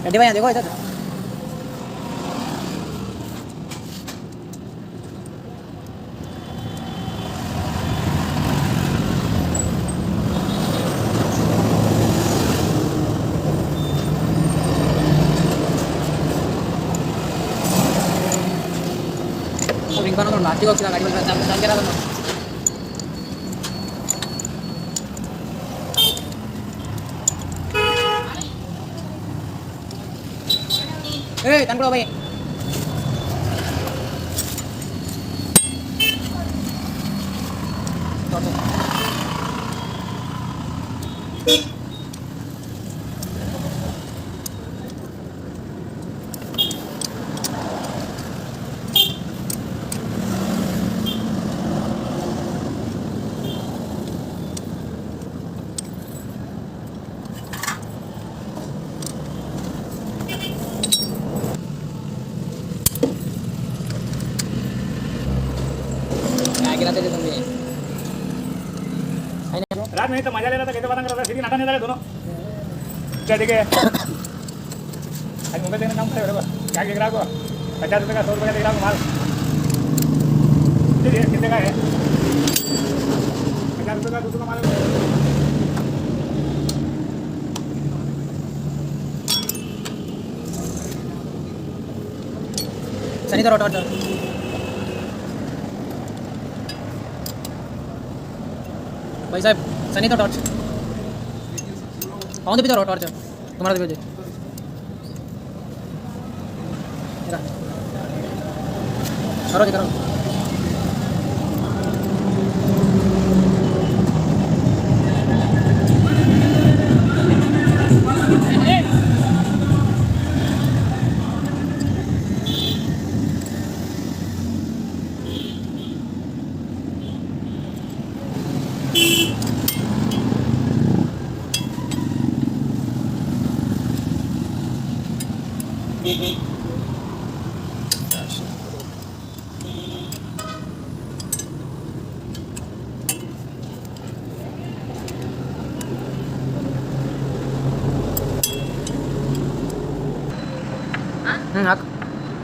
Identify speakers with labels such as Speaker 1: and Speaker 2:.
Speaker 1: गड्डी भाई देखो इधर रिंग बनवून लाती होती गाडी वर जाम केला ना ए तंगड़ो भाई
Speaker 2: रात नहीं तो मजा ले रहा था कैसे पता कर रहा था सीधी नाटा नहीं था दोनों क्या देखे आज मुंबई देने काम करे बराबर क्या देख रहा को 50 रुपये का 100 रुपये का देख रहा को माल कितने का है 50 रुपये का दूसरा माल
Speaker 1: सनी तो रोट भाई साहब सनी तो टॉर्च पाऊँ तो भी तो टॉर्च तुम्हारा तो भी करो करो हाँ